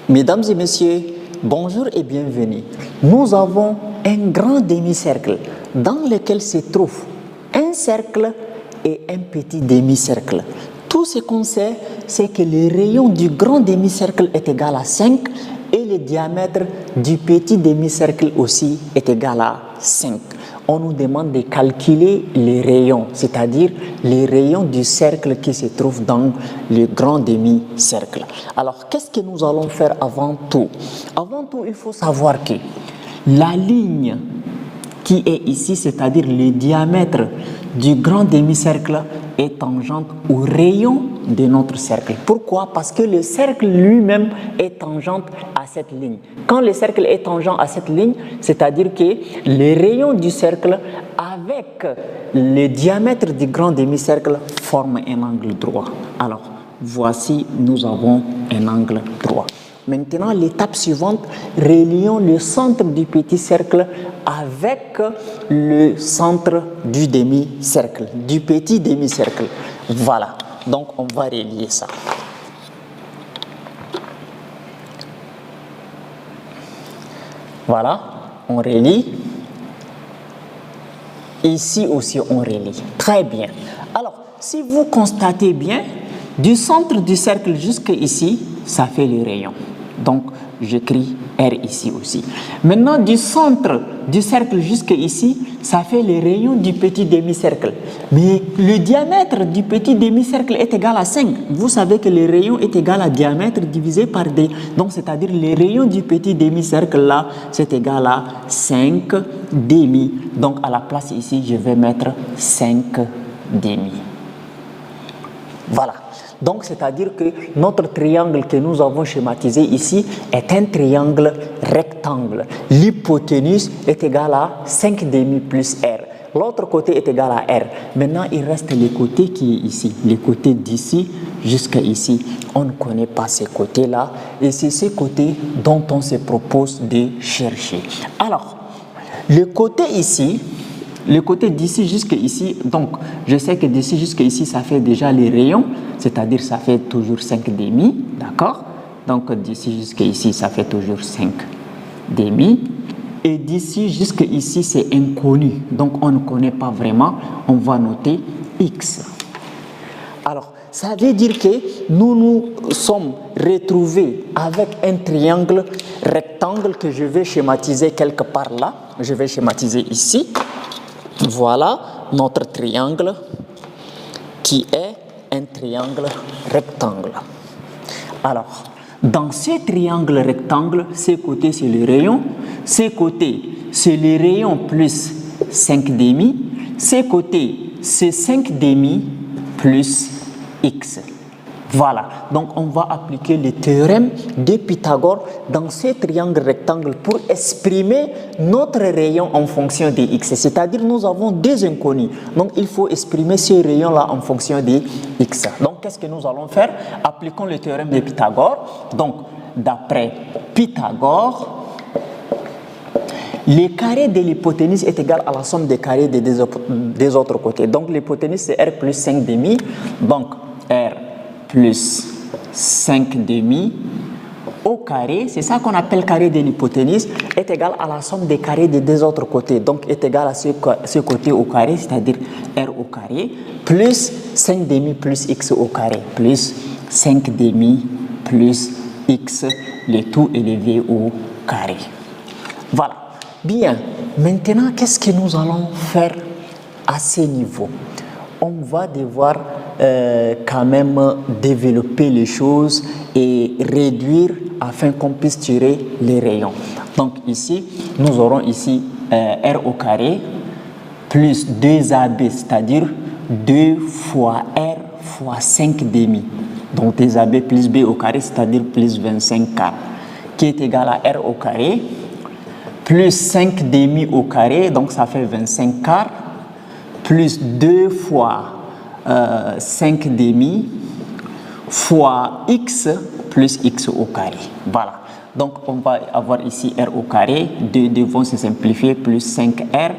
Mesdames et messieurs, bonjour et bienvenue. Nous avons un grand demi-cercle dans lequel se trouve un cercle et un petit demi-cercle. Tout ce qu'on sait, c'est que le rayon du grand demi-cercle est égal à 5 et le diamètre du petit demi-cercle aussi est égal à 5. On nous demande de calculer les rayons, c'est-à-dire les rayons du cercle qui se trouve dans le grand demi-cercle. Alors, qu'est-ce que nous allons faire avant tout? Avant tout, il faut savoir que la ligne qui est ici, c'est-à-dire le diamètre du grand demi-cercle, est tangente au rayon de notre cercle. Pourquoi? Parce que le cercle lui-même est tangente à cette ligne. Quand le cercle est tangent à cette ligne, c'est-à-dire que les rayons du cercle avec le diamètre du grand demi-cercle forment un angle droit. Alors, voici, nous avons un angle droit. Maintenant, l'étape suivante, relions le centre du petit cercle avec le centre du demi-cercle, du petit demi-cercle. Voilà, donc on va relier ça. Voilà, on relie. Ici aussi, on relie. Très bien. Alors, si vous constatez bien, du centre du cercle jusqu'ici, ça fait le rayon. Donc, j'écris R ici aussi. Maintenant, du centre du cercle jusqu'ici, ça fait le rayon du petit demi-cercle. Mais le diamètre du petit demi-cercle est égal à 5. Vous savez que le rayon est égal à diamètre divisé par D. Donc, c'est-à-dire le rayon du petit demi-cercle là, c'est égal à 5 demi. Donc, à la place ici, je vais mettre 5 demi. Voilà. Donc, c'est-à-dire que notre triangle que nous avons schématisé ici est un triangle rectangle. L'hypoténuse est égale à 5 demi plus R. L'autre côté est égal à R. Maintenant, il reste le côté qui est ici. Le côté d'ici jusqu'à ici. On ne connaît pas ces côtés-là. Et c'est ces côtés dont on se propose de chercher. Alors, le côté ici... Le côté d'ici jusqu'à ici, donc je sais que d'ici jusqu'à ici, ça fait déjà les rayons, c'est-à-dire ça fait toujours 5 demi, d'accord? Donc d'ici jusqu'à ici, ça fait toujours 5 demi. Et d'ici jusqu'à ici, c'est inconnu, donc on ne connaît pas vraiment, on va noter X. Alors, ça veut dire que nous nous sommes retrouvés avec un triangle rectangle que je vais schématiser quelque part là. Je vais schématiser ici. Voilà notre triangle qui est un triangle rectangle. Alors, dans ce triangle rectangle, ces côtés c'est le rayon, ces côtés c'est le rayon plus 5 demi, ces côtés c'est 5 demi plus x. Voilà, donc on va appliquer le théorème de Pythagore dans ce triangle rectangle pour exprimer notre rayon en fonction de x. C'est-à-dire nous avons deux inconnus, donc il faut exprimer ce rayon-là en fonction de x. Donc qu'est-ce que nous allons faire? Appliquons le théorème de Pythagore. Donc d'après Pythagore, le carré de l'hypoténuse est égal à la somme des carrés des autres côtés. Donc l'hypoténuse c'est R plus 5 demi, donc R plus 5 demi au carré, c'est ça qu'on appelle carré de l'hypoténuse, est égal à la somme des carrés des deux autres côtés. Donc est égal à ce côté au carré, c'est-à-dire R au carré, plus 5 demi plus X au carré, plus 5 demi plus X, le tout élevé au carré. Voilà. Bien. Maintenant, qu'est-ce que nous allons faire à ce niveau? On va devoir quand même développer les choses et réduire afin qu'on puisse tirer les rayons. Donc ici, nous aurons ici R au carré plus 2AB, c'est-à-dire 2 fois R fois 5 demi. Donc 2AB plus B au carré, c'est-à-dire plus 25 quarts, qui est égal à R au carré plus 5 demi au carré, donc ça fait 25 quarts, plus 2 fois 5 demi fois x plus x au carré. Voilà. Donc, on va avoir ici r au carré. Deux vont se simplifier, plus 5r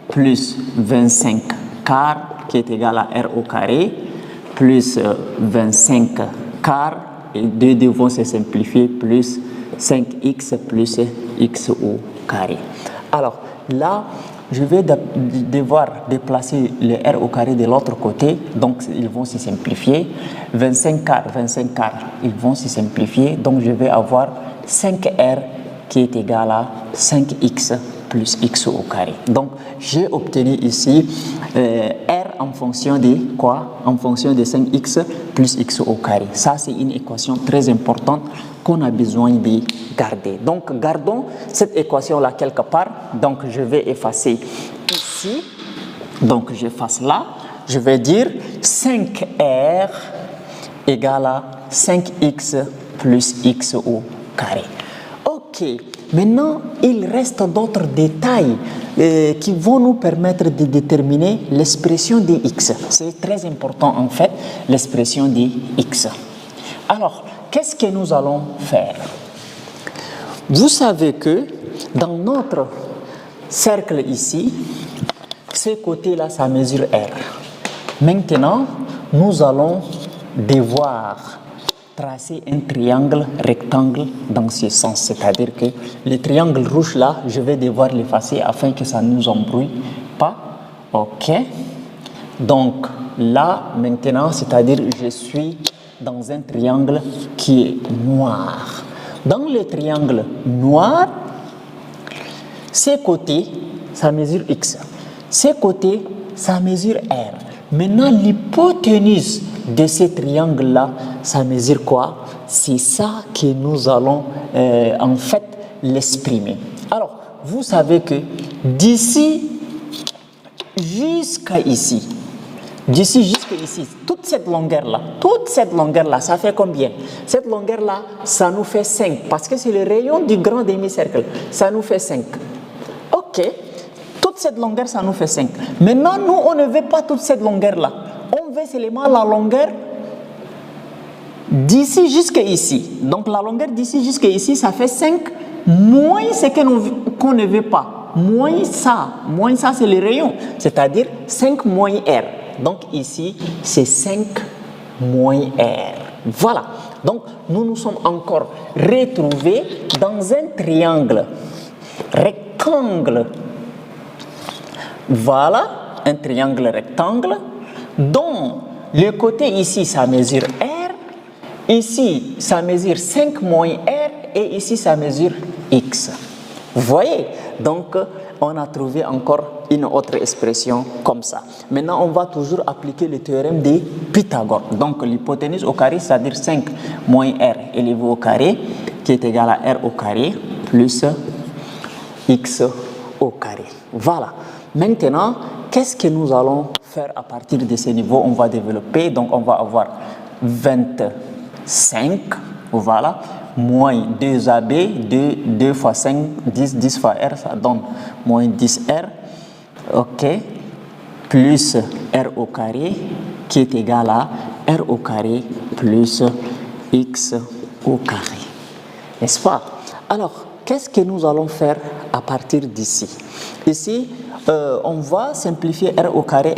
plus 25 quarts qui est égal à r au carré plus 25 quarts et 2 vont se simplifier plus 5x plus x au carré. Alors là, je vais devoir déplacer le r au carré de l'autre côté, donc ils vont se simplifier. 25 quarts, ils vont se simplifier, donc je vais avoir 5r qui est égal à 5x plus x au carré. Donc j'ai obtenu ici r en fonction de quoi? En fonction de 5x plus x au carré. Ça, c'est une équation très importante qu'on a besoin de garder. Donc gardons cette équation-là quelque part. Donc je vais effacer ici. Donc j'efface là. Je vais dire 5r égale à 5x plus x au carré. Ok, maintenant il reste d'autres détails qui vont nous permettre de déterminer l'expression de x. C'est très important en fait, l'expression de x. Alors, qu'est-ce que nous allons faire? Vous savez que dans notre cercle ici, ce côté-là, ça mesure r. Maintenant, nous allons devoir tracer un triangle rectangle dans ce sens. C'est-à-dire que le triangle rouge là, je vais devoir l'effacer afin que ça ne nous embrouille pas. Ok. Donc là, maintenant, c'est-à-dire je suis dans un triangle qui est noir. Dans le triangle noir, ces côtés, ça mesure x. Ces côtés, ça mesure r. Maintenant, l'hypoténuse de ce triangle-là, ça mesure quoi? C'est ça que nous allons en fait l'exprimer. Alors, vous savez que d'ici jusqu'à ici, toute cette longueur-là, ça fait combien? Cette longueur-là, ça nous fait 5, parce que c'est le rayon du grand demi-cercle. Ça nous fait 5. Ok. Toute cette longueur, ça nous fait 5. Maintenant, nous, on ne veut pas toute cette longueur-là. On veut seulement la longueur d'ici jusqu'à ici. Donc, la longueur d'ici jusqu'à ici, ça fait 5 moins ce qu'on ne veut pas. Moins ça, c'est le rayon. C'est-à-dire 5 moins r. Donc, ici, c'est 5 moins r. Voilà. Donc, nous nous sommes encore retrouvés dans un triangle rectangle. Voilà, un triangle rectangle dont le côté ici, ça mesure r, ici, ça mesure 5 moins r, et ici, ça mesure x. Vous voyez? Donc, on a trouvé encore une autre expression comme ça. Maintenant, on va toujours appliquer le théorème de Pythagore. Donc, l'hypoténuse au carré, c'est-à-dire 5 moins r élevé au carré, qui est égal à r au carré, plus x au carré. Voilà. Maintenant, qu'est-ce que nous allons faire à partir de ce niveau? On va développer, donc on va avoir 25, voilà, moins 2ab, 2 fois 5, 10 fois r, ça donne moins 10r, ok, plus r au carré, qui est égal à r au carré plus x au carré. N'est-ce pas? Alors, qu'est-ce que nous allons faire à partir d'ici? Ici, on va simplifier r au carré,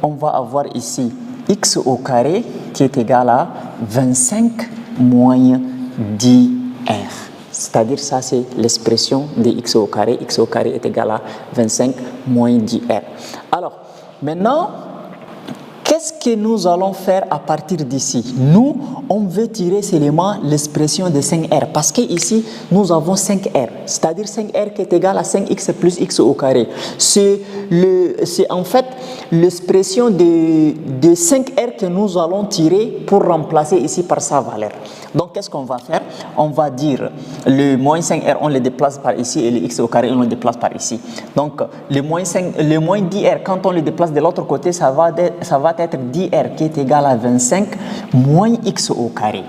on va avoir ici x au carré qui est égal à 25 moins 10r. C'est-à-dire ça, c'est l'expression de x au carré est égal à 25 moins 10r. Alors, maintenant, qu'est-ce que nous allons faire à partir d'ici? Nous, on veut tirer seulement l'expression de 5r parce qu'ici, nous avons 5r, c'est-à-dire 5r qui est égal à 5x plus x au carré. C'est en fait l'expression de 5r que nous allons tirer pour remplacer ici par sa valeur. Donc, qu'est-ce qu'on va faire? On va dire le moins 5r, on le déplace par ici et le x au carré, on le déplace par ici. Donc, le moins 10r, quand on le déplace de l'autre côté, ça va être 10r qui est égal à 25 moins x au carré.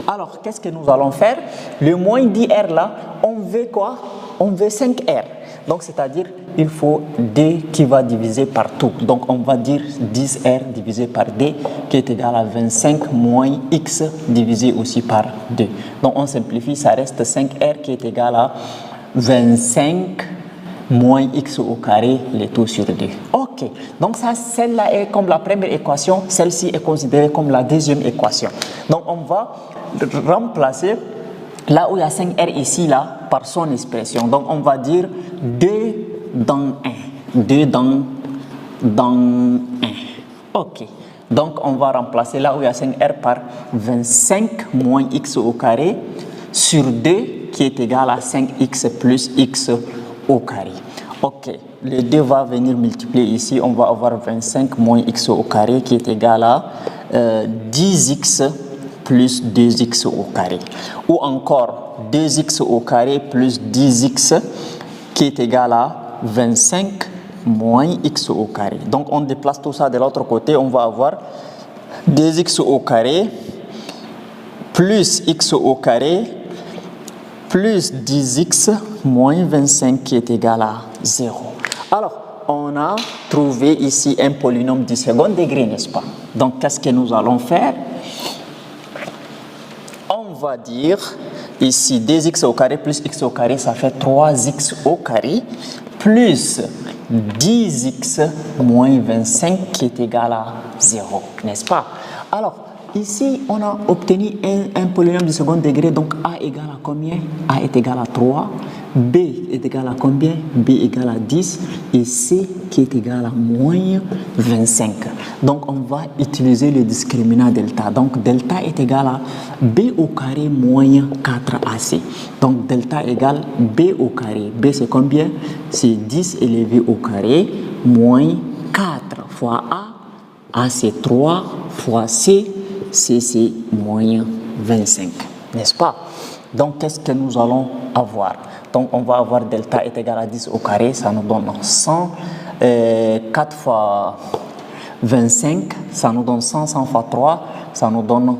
Alors, qu'est-ce que nous allons faire? Le moins 10r là, on veut quoi? On veut 5r. Donc, c'est-à-dire, il faut d qui va diviser par tout. Donc, on va dire 10r divisé par d qui est égal à 25 moins x divisé aussi par 2. Donc, on simplifie, ça reste 5r qui est égal à 25 moins x au carré, le tout sur 2. Ok. Ok, donc ça, celle-là est comme la première équation, celle-ci est considérée comme la deuxième équation. Donc on va remplacer là où il y a 5R ici, là, par son expression. Donc on va dire 2 dans 1. 2 dans 1. Ok. Donc on va remplacer là où il y a 5R par 25 moins x au carré sur 2 qui est égal à 5x plus x au carré. Ok. Le 2 va venir multiplier ici. On va avoir 25 moins x au carré qui est égal à 10x plus 2x au carré. Ou encore 2x au carré plus 10x qui est égal à 25 moins x au carré. Donc on déplace tout ça de l'autre côté, on va avoir 2x au carré plus x au carré plus 10x moins 25 qui est égal à 0. Alors, on a trouvé ici un polynôme du second degré, n'est-ce pas? Donc, qu'est-ce que nous allons faire? On va dire ici 2x au carré plus x au carré, ça fait 3x au carré plus 10x moins 25 qui est égal à 0, n'est-ce pas? Alors, ici, on a obtenu un polynôme du second degré, donc a égale à combien? A est égal à 3, b est égal à combien? B égale à 10 et c qui est égal à moins 25. Donc, on va utiliser le discriminant delta. Donc, delta est égal à b au carré moins 4ac. Donc, delta égale b au carré. B, c'est combien? C'est 10 élevé au carré moins 4 fois a c'est 3 fois c, c'est moins 25, n'est-ce pas? Donc, qu'est-ce que nous allons avoir? Donc, on va avoir delta est égal à 10 au carré, ça nous donne 100. 4 fois 25, ça nous donne 100, 100 fois 3, ça nous donne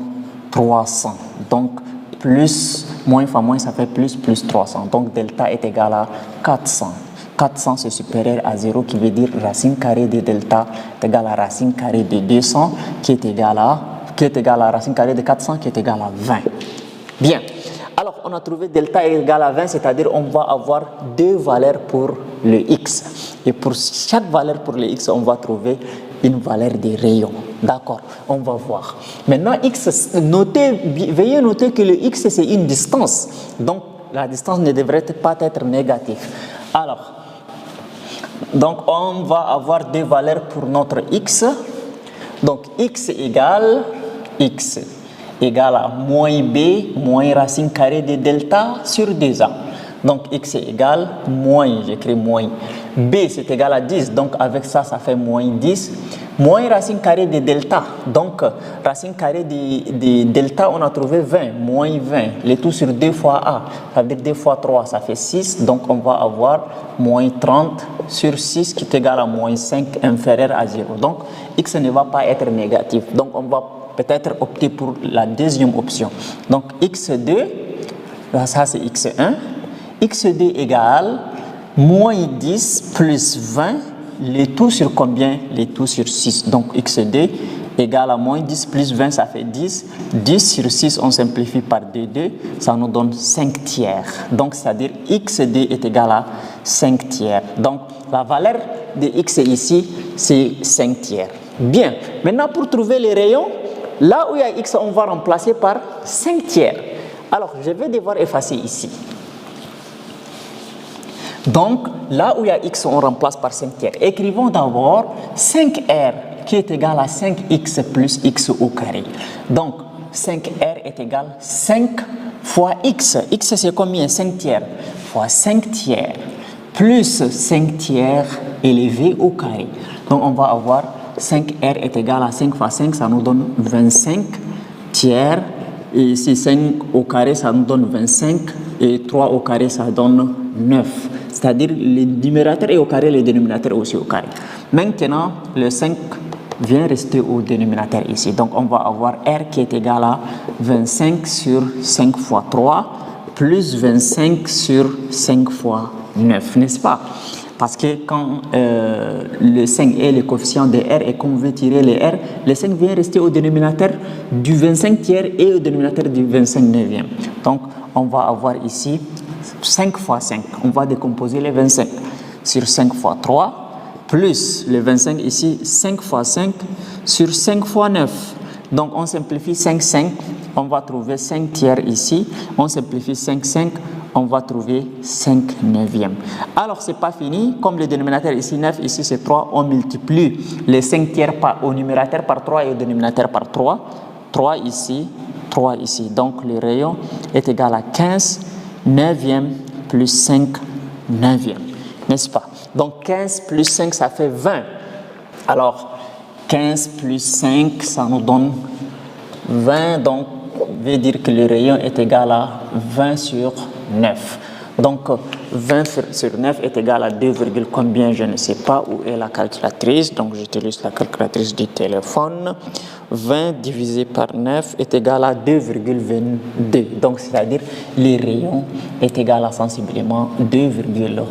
300. Donc, plus, moins fois moins, ça fait plus 300. Donc, delta est égal à 400. 400 c'est supérieur à 0 qui veut dire racine carrée de delta est égal à racine carrée de 200 qui est égal à racine carrée de 400 qui est égal à 20. Bien. Alors, on a trouvé delta est égal à 20, c'est-à-dire on va avoir deux valeurs pour le x. Et pour chaque valeur pour le x, on va trouver une valeur des rayons. D'accord, on va voir. Maintenant, x, veuillez noter que le x, c'est une distance. Donc, la distance ne devrait pas être négative. Alors, donc on va avoir deux valeurs pour notre x. Donc, x égale à moins b moins racine carrée de delta sur 2a. Donc, x est égal moins, j'écris moins. b, c'est égal à 10, donc avec ça, ça fait moins 10. Moins racine carrée de delta. Donc, racine carrée de delta, on a trouvé 20, moins 20. Le tout sur 2 fois a, ça veut dire 2 fois 3, ça fait 6. Donc, on va avoir moins 30 sur 6 qui est égal à moins 5 inférieur à 0. Donc, x ne va pas être négatif. Donc, on va peut-être opter pour la deuxième option. Donc, x2, là, ça c'est x1. x2 égale moins 10 plus 20, le tout sur combien? Le tout sur 6. Donc, x2 égale à moins 10 plus 20, ça fait 10. 10 sur 6, on simplifie par 2, ça nous donne 5 tiers. Donc, c'est-à-dire x2 est égal à 5 tiers. Donc, la valeur de x ici, c'est 5 tiers. Bien. Maintenant, pour trouver les rayons, là où il y a x, on va remplacer par 5 tiers. Alors, je vais devoir effacer ici. Donc, là où il y a x, on remplace par 5 tiers. Écrivons d'abord 5r qui est égal à 5x plus x au carré. Donc, 5r est égal à 5 fois x. X, c'est combien? 5 tiers fois 5 tiers plus 5 tiers élevé au carré. Donc, on va avoir 5r est égal à 5 fois 5, ça nous donne 25 tiers. Et ici, 5 au carré, ça nous donne 25. Et 3 au carré, ça donne 9. C'est-à-dire, le numérateur est au carré, le dénominateur est aussi au carré. Maintenant, le 5 vient rester au dénominateur ici. Donc, on va avoir r qui est égal à 25 sur 5 fois 3 plus 25 sur 5 fois 9, n'est-ce pas? Parce que quand le 5 est le coefficient de r et qu'on veut tirer le r, le 5 vient rester au dénominateur du 25 tiers et au dénominateur du 25 neuvième. Donc, on va avoir ici 5 fois 5. On va décomposer les 25 sur 5 fois 3 plus le 25 ici, 5 fois 5 sur 5 fois 9. Donc, on simplifie 5, 5, on va trouver 5 tiers ici. On simplifie 5, 5, on va trouver 5 neuvièmes. Alors, ce n'est pas fini. Comme le dénominateur ici, 9, ici c'est 3, on multiplie les 5 tiers au numérateur par 3 et au dénominateur par 3. 3 ici, 3 ici. Donc, le rayon est égal à 15 neuvièmes plus 5 neuvièmes. N'est-ce pas? Donc, 15 plus 5, ça fait 20. Alors, 15 plus 5, ça nous donne 20. Donc, on veut dire que le rayon est égal à 20 sur 9. Donc, 20 sur 9 est égal à 2, combien? Je ne sais pas où est la calculatrice. Donc, j'utilise la calculatrice du téléphone. 20 divisé par 9 est égal à 2,22. Donc, c'est-à-dire le rayon est égal à sensiblement 2,22.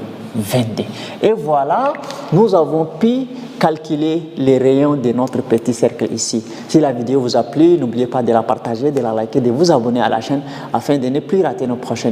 Et voilà, nous avons pu calculer les rayons de notre petit cercle ici. Si la vidéo vous a plu, n'oubliez pas de la partager, de la liker, de vous abonner à la chaîne afin de ne plus rater nos prochaines vidéos.